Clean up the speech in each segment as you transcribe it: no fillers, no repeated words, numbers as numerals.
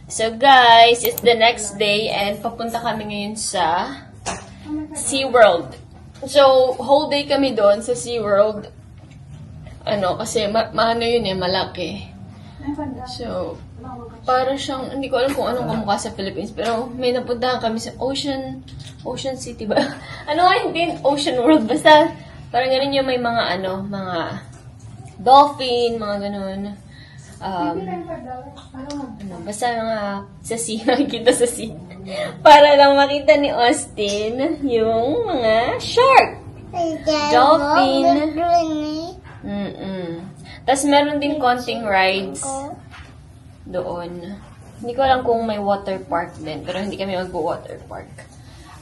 So guys, it's the next day and papunta kami ngayon sa SeaWorld. So, whole day kami doon sa SeaWorld. Kasi maano yun malaki. So, para siyang, hindi ko alam kung anong kamukha sa Philippines, pero may napuntahan kami sa Ocean City ba? Hindi Ocean World, basta parang ganun yung may mga mga dolphin, mga ganun. Basta mga sa sea, nakikita sa sea. Para lang makita ni Austin yung mga shark, dolphin. Tapos meron din konting rides doon. Hindi ko alam kung may water park din, pero hindi kami mag-water park.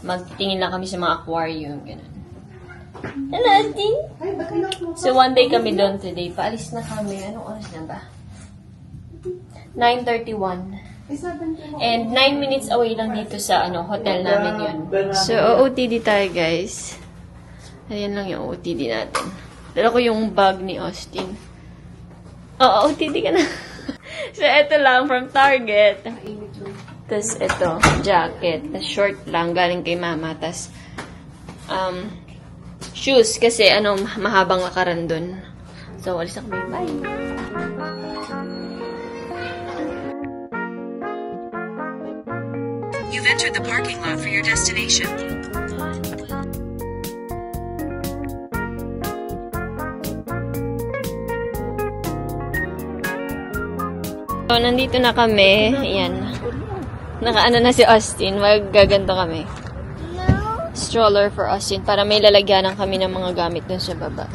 Magtitingin lang kami sa mga aquarium, ganun. Hello, Austin! So, one day kami doon today. Paalis na kami. Anong oras na ba? 9:31. And 9 minutes away lang dito sa hotel namin yun. So, OOTD tayo, guys. Ayan lang yung OOTD natin. Dala ko yung bag ni Austin. OOTD ka na. So, eto lang from Target. Tapos, eto, jacket. Tapos, short lang, galing kay mama. Tapos, shoes, kasi mahabang lakaran dun. So, alis na kami. Bye! You've entered the parking lot for your destination. So, nandito na kami. Ayan. Nakaano na si Austin. Magaganto kami. Stroller for Austin para may lalagyanan kami ng mga gamit dun sa baba.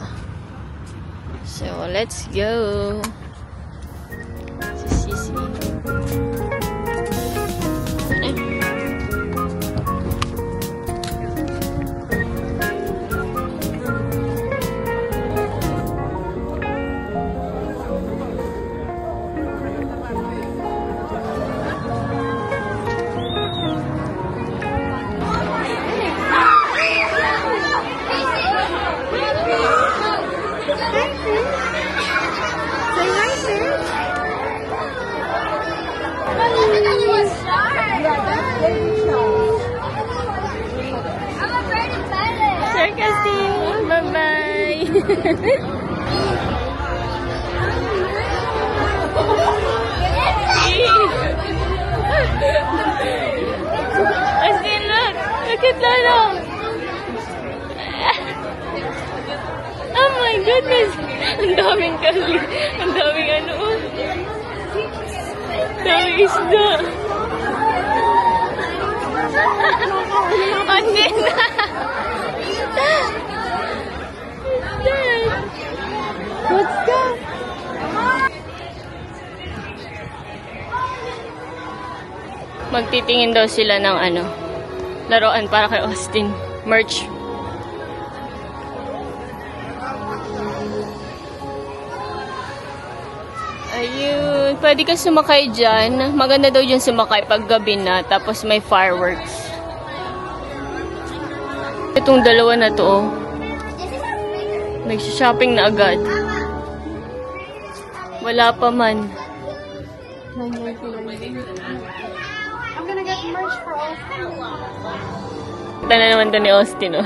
So, let's go. Sisi. Bye-bye! Austin, look! Look at Lolo! Oh my goodness! Ang daming kali. Ang daming daming isda. Austin! What's that? Magtitingin daw sila ng laruan para kay Austin. Merch. Ayun. Pwede ka sumakay dyan. Maganda daw dyan sumakay pag gabi na. Tapos may fireworks. Itong dalawa na to, Nag-shopping na agad. Wala pa man. I'm gonna get merch for Austin. Ito na naman to ni Austin, oh.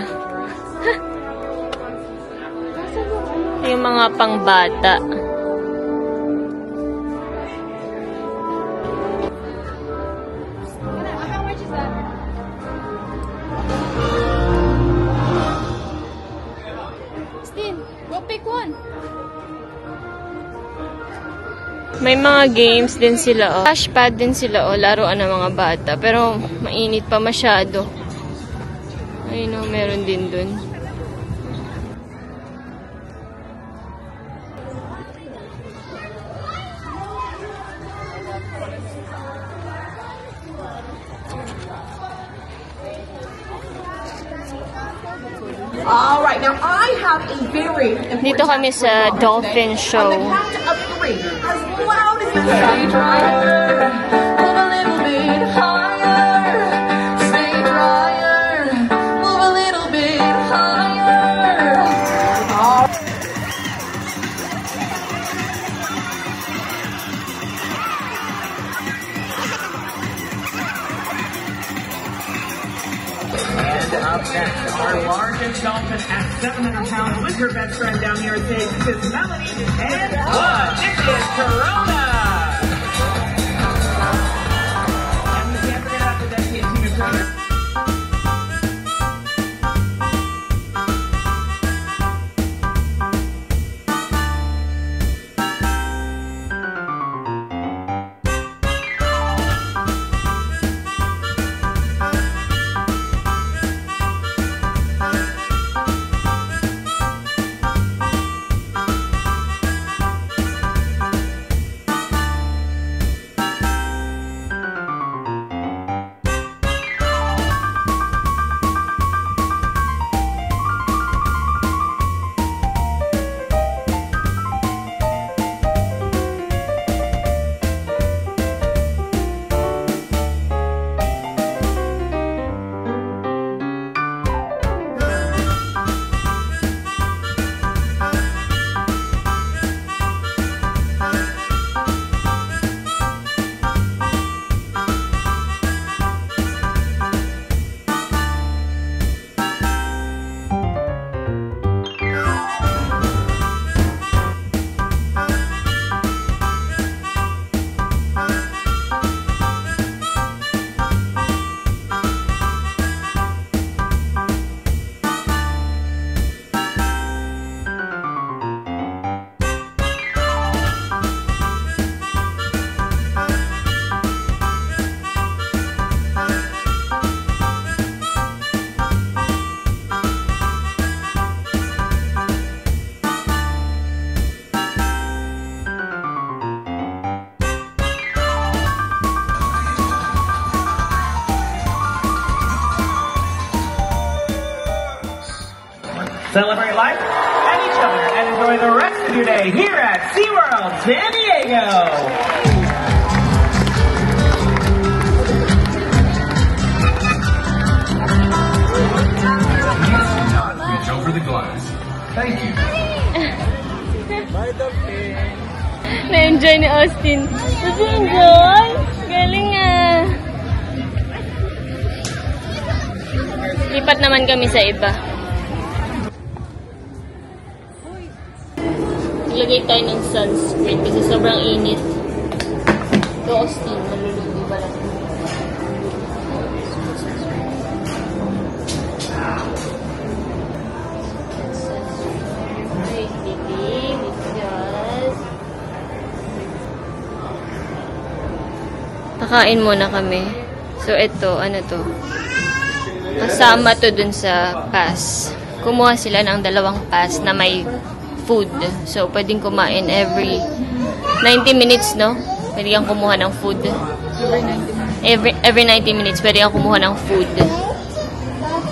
Yung mga pangbata. How much is that? Austin, go pick one. May mga games din sila, oh. Flashpad din sila, oh. Laruan ng mga bata. Pero mainit pa masyado. Ayun, oh. Meron din dun. Alright, now I have a very important Dito kami sa dolphin show. On the count of 3, as loud as you can. Stay drier, move a little bit higher. Stay drier, move a little bit higher. Up next, our largest dolphin at 700 pounds with her best friend down here at stage. This is Melanie and one. This is Corona. And we can't forget about the dedicated team of trainers. Celebrate life and each other and enjoy the rest of your day here at SeaWorld San Diego. Not reach over the glass. Thank you. Na-enjoy ni Austin. Kasi enjoy? Galing ah. Lipat naman kami sa iba. Ilagay tayo ng sunscreen kasi sobrang init. Ito, Austin. Malulubi ba lang? Kakain muna kami. So, ito, ano to? Kasama to dun sa pass. Kumuha sila ng 2 pass na may food. So, pwedeng kumain every 90 minutes, no? Pwede kang kumuha ng food. Every 90 minutes, pwede kang kumuha ng food.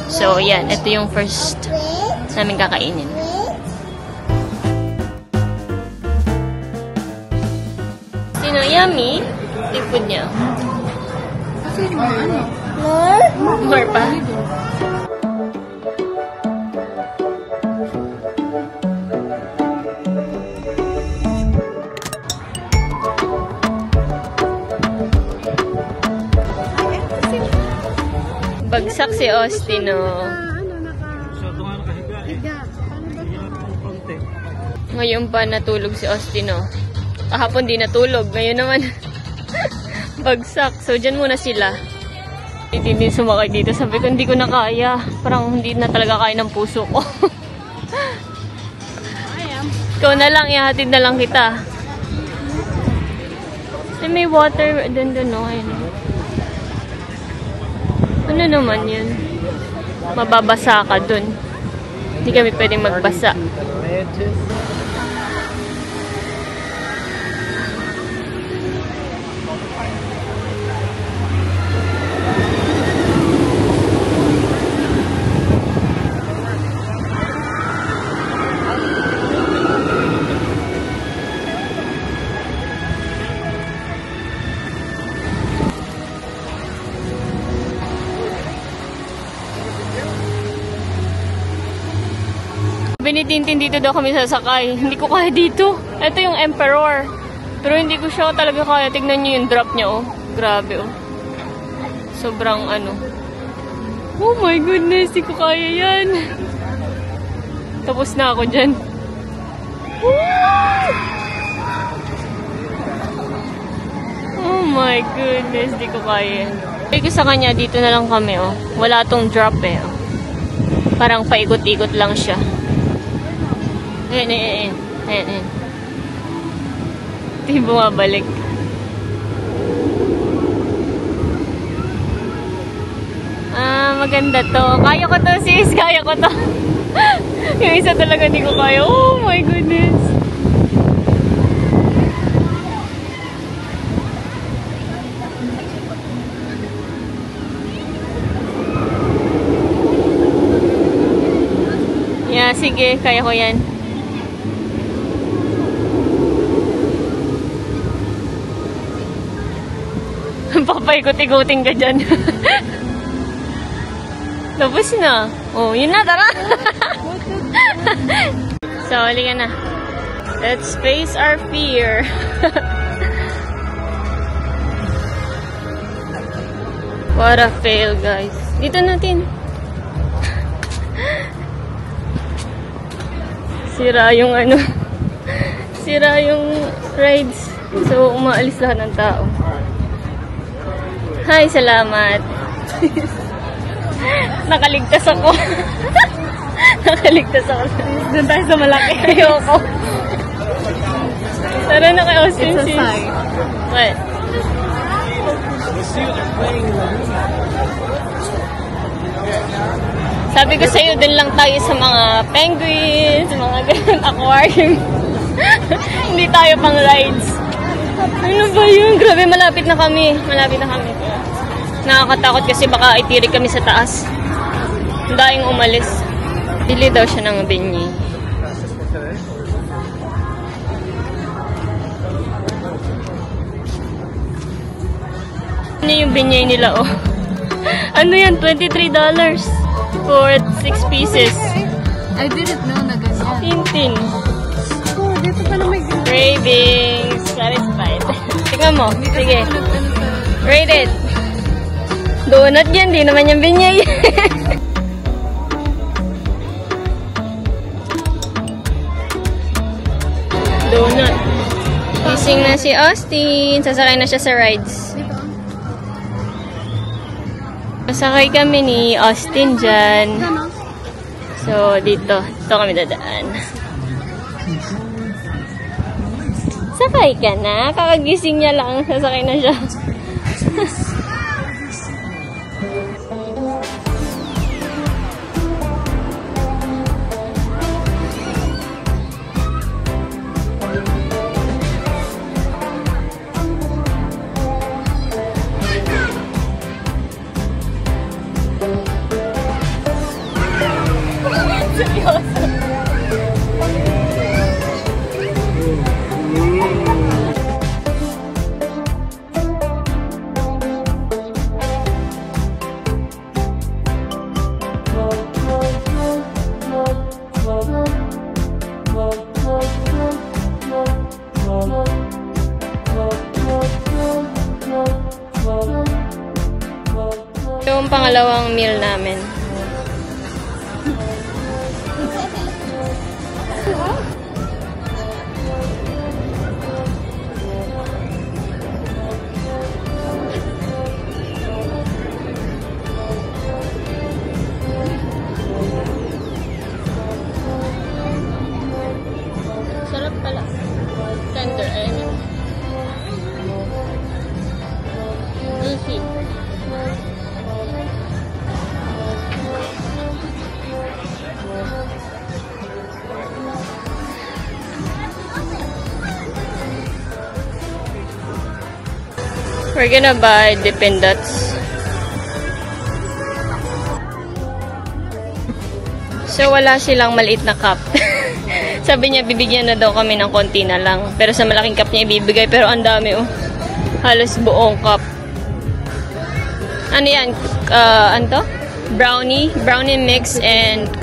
So, yan. Ito yung first namin kakainin. Sino? Yummy? Yung food niya. More pa? Bagsak si Austin, no? Ngayon pa natulog si Austin, no? Kahapon di natulog. Ngayon naman, bagsak. So, dyan muna sila. Hindi sumakay dito. Sabi ko, hindi ko na kaya. Parang hindi na talaga kaya ng puso ko. Ikaw na lang, ihatid na lang kita. May water dun, no? Ayun. Ano naman yun? Mababasa ka dun. Hindi kami pwedeng magbasa. Binitintin dito daw kami sasakay. Hindi ko kaya dito. Ito yung Emperor. Pero hindi ko siya talaga kaya. Tignan nyo yung drop niya, oh. Grabe, oh. Sobrang, ano. Oh my goodness, di ko kaya yan. Tapos na ako dyan. Oh my goodness, di ko kaya yan. Sabi ko sa kanya, dito na lang kami, oh. Wala tong drop eh, oh. Parang paikot-ikot lang siya. Ayan. Hindi bumabalik. Maganda to. Kaya ko to, sis. Kaya ko to. Yung isa talaga hindi ko kaya. Oh my goodness. Yeah, sige. Kaya ko yan. Papaikot-ikutin ka dyan. Tapos na. Oh, yun na, tara. So, halika na. Let's face our fear. What a fail, guys. Dito natin. Sira yung ano. Sira yung rides. So, umaalis lahat ng tao. Hi, salamat. Nakaligtas ako. Nakaligtas ako. Doon tayo sa malaki. Ayoko. Tara na kay Austin. It's a sign. What? Sabi ko sa'yo, dun lang tayo sa mga penguins, sa mga ganun aquarium. Hindi tayo pang rides. Ano ba yun? Grabe, malapit na kami. Malapit na kami. Nakakatakot kasi baka itirik kami sa taas. Ang daing umalis. Bili daw siya ng beignet. Ano yung beignet nila, oh? Ano yan? $23 for 6 pieces. I didn't know na ganyan. Tintin. Oh, dito pa na may ganyan. Cravings. Satisfied. Tingnan mo. Sige. Rated. Donut yan, di naman yung beignet. Donut. Gising na si Austin. Sasakay na siya sa rides. Masakay kami ni Austin dyan. So, dito. Dito kami dadaan. Sakay ka na. Kakagising niya lang. Sasakay na siya. Yung pangalawang meal namin. Sarap pala. Tender, ayun. Juicy. We're gonna buy Dippin' Dots. So, wala silang maliit na cup. Sabi niya, bibigyan na daw kami ng konti na lang. Pero sa malaking cup niya ibibigay. Pero ang dami, oh. Halos buong cup. Ano yan? Ano to? Brownie. Brownie mix and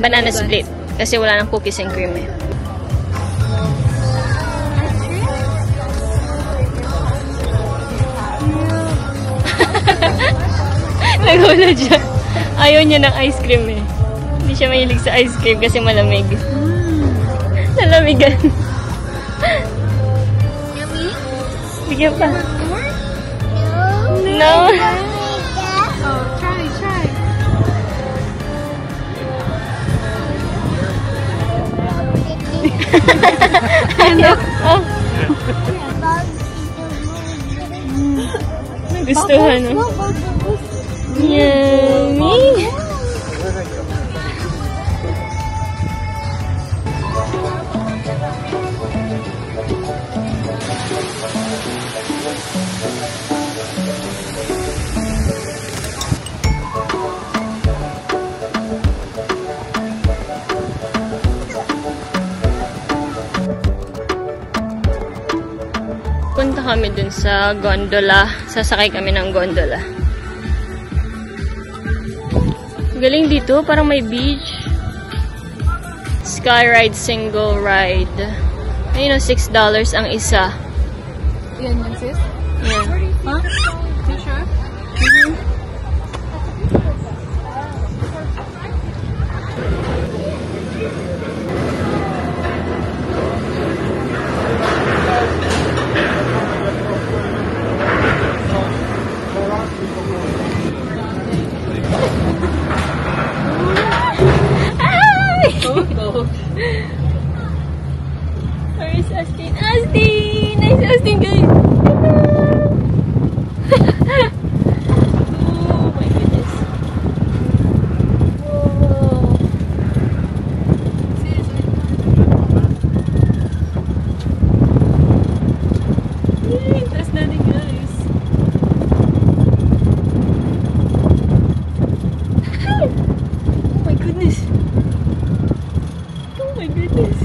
banana split. Kasi wala ng cookies and cream, eh. Nagulat siya. Ayaw niya ng ice cream eh. Hindi siya mahilig sa ice cream kasi malamig. Nalamigan. Yummy? Bigyan pa. No. Oh, try. Oh. Gustuhan mo. Yummy. Punta kami dun sa gondola. Sasakay kami ng gondola. Galing dito. Parang may beach. Sky ride, single ride. Ayun o, $6 ang isa. Yan yun, sis? Yan. Huh? You sure? Where is Astin? Astin! Nice Astin, guys! Oh my goodness. Whoa. Yay! Taas natin, guys. Oh my goodness. Oh my goodness.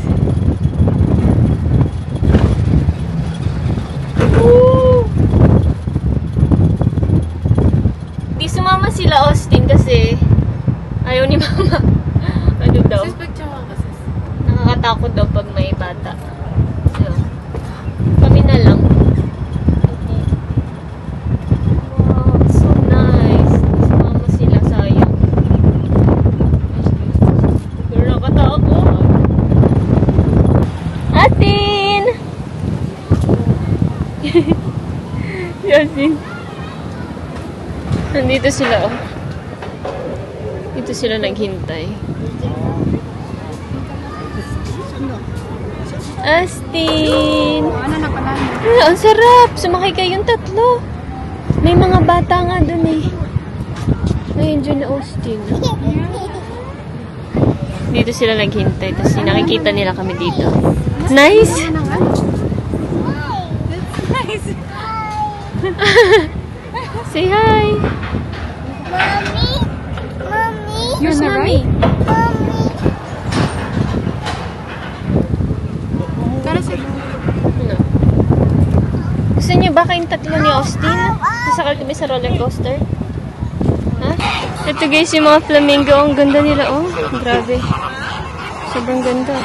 Di sumama sila Austin kasi ayaw ni mama. Ano daw? Sis, picture mo ka, sis. Nakakatakot daw pag may bata. So, kami na lang. Okay. Wow, so nice. Di sumama sila, sayang. Pero nakatakot. Atin! Yasin. Nandito sila, oh. Dito sila naghintay. Astin! Ano na pala? Ang sarap! Sumakay kayong tatlo. May mga bata nga dun eh. Ayun dyan na Austin. Dito sila naghintay. Tapos nakikita nila kami dito. Nice! Ano nga? Nice! Say hi! You're on the right? Tara, sis. Ano? Gusto niyo ba kayong tatlo ni Austin? Sasakal kami sa roller coaster? Ha? Ito guys, yung mga flamingo. Ang ganda nila, oh. Grabe. Sobrang ganda.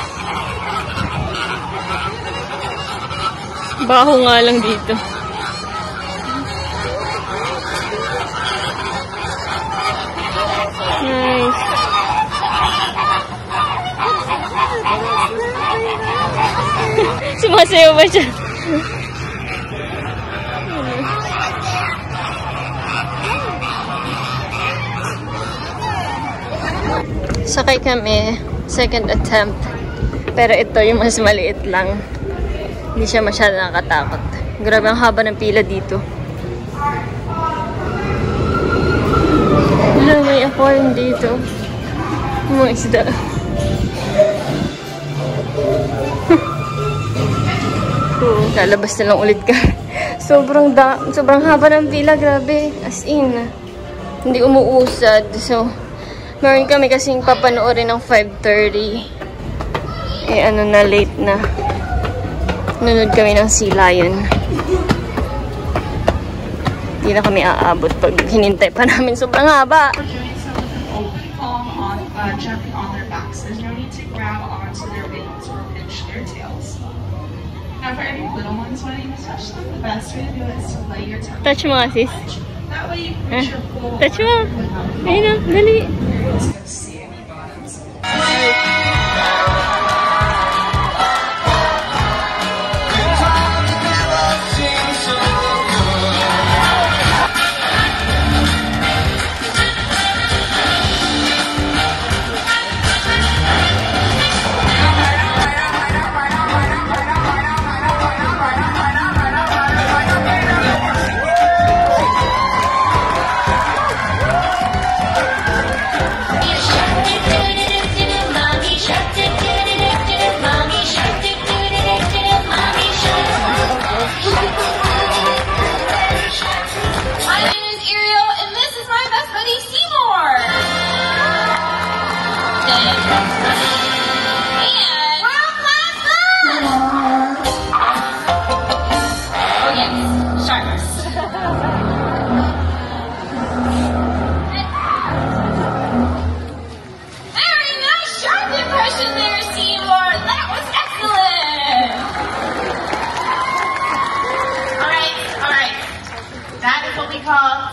Baho nga lang dito. Nice. Sumasayaw ba siya? Sakay kami. Second attempt. Pero ito yung mas maliit lang. Hindi siya masyado nakatakot. Grabe ang haba ng pila dito. Wala, may aquarium dito. Mga isda. Lalabas na lang ulit ka. Sobrang haba ng pila, grabe. As in, hindi umuusad. So, meron kami kasing papanoorin ng 5:30. Eh, ano na, late na. Nanood kami ng Sea Lion. Hindi na kami aabot pag hinintay pa namin. Sobrang haba. Jumping on their backs. There's no need to grab onto their wings or pinch their tails. Now for any little ones wanting to touch them, the best way to do it is to lay your tongue Touch mo nga, sis. That way you can reach your full. Touch mo. Ayun na, dali.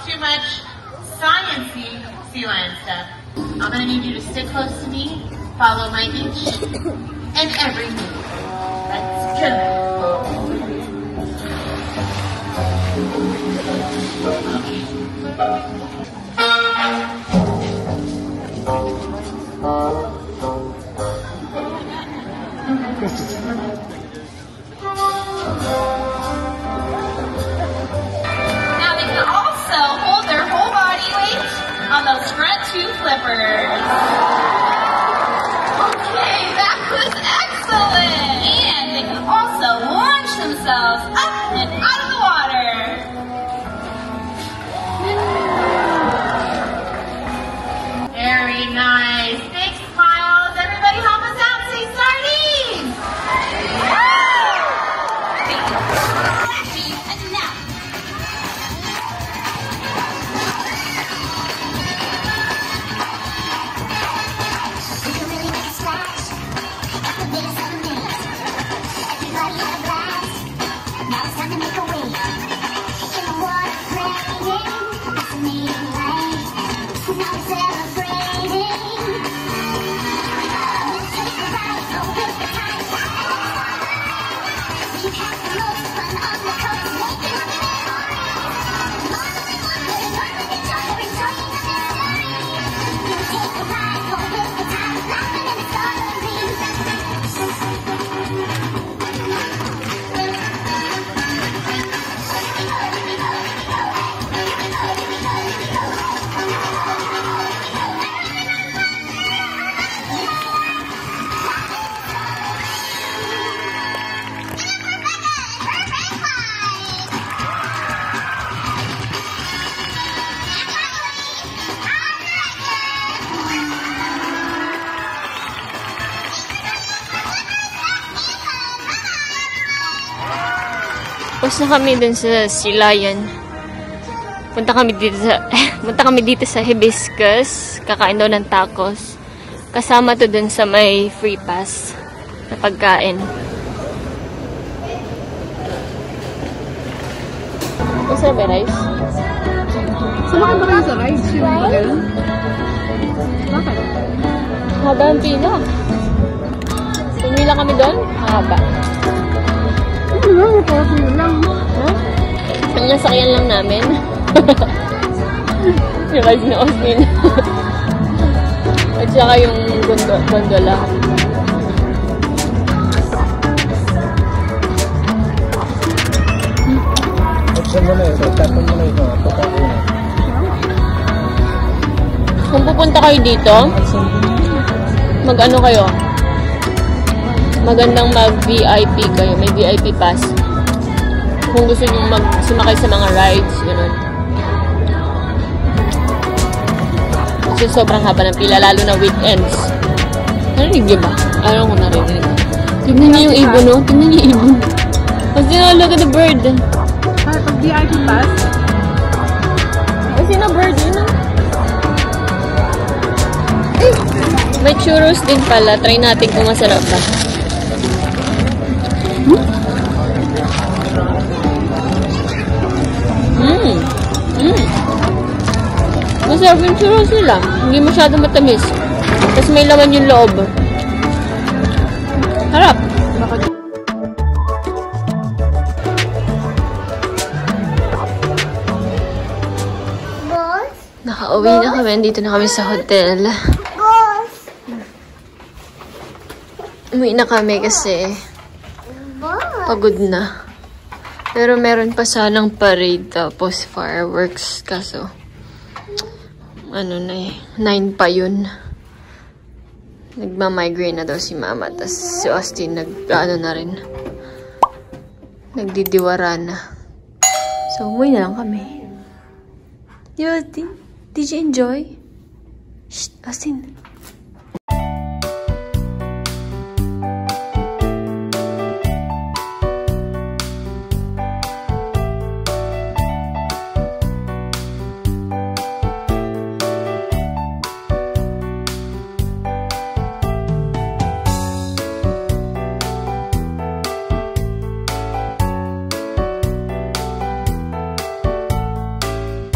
Too much sciencey sea lion stuff. I'm gonna need you to stick close to me, follow my inch, and every move. Let's go. Now they can also hold their whole body weight on those front two flippers. Okay, that was excellent. And they can also launch themselves up and out of the water. Very nice. Big smiles. Everybody help us out. Say sardines. And now. Tapos na kami dun sa Sea Lion. Punta kami dito sa Hibiscus. Kakain daw ng tacos. Kasama to dun sa may free pass na pagkain. Masarap ba rice? Sumakay ba kayo sa rides? Bakit? Haba ang pila. Pumila kami doon? Haba. Ano? Parang yun lang. Huh? Ang nasakyan lang namin. Yung rides ni Osmin. At saka yung gondola. Kung pupunta kayo dito, mag-ano kayo? Magandang mag-VIP kayo. May VIP pass. Kung gusto nyo sumakay sa mga rides, gano'n. Kasi sobrang haba ng pila, lalo na weekends. Narinig nyo ba? Ayaw ko narinig. Tignan nyo yung ibon, no? Tignan nyo yung ibon. Kasi na, look at the bird. Pag VIP pass? Kasi na bird, yun, no? May churros din pala. Try natin kung masarap ba. Masarap yung churros nila. Hindi masyado matamis. Tapos may laman yung loob. Harap. Nakauwi na kami. Dito na kami sa hotel. Umuwi na kami kasi pagod na. Pero meron pa sanang parade tapos fireworks. Kaso, ano na eh, 9 pa yun. Nagma-migraine na daw si Mama. Tapos si Austin nag-ano na rin. Nagdidiwara na. So, umuwi na lang kami. Yo, did you enjoy? Shh, Austin.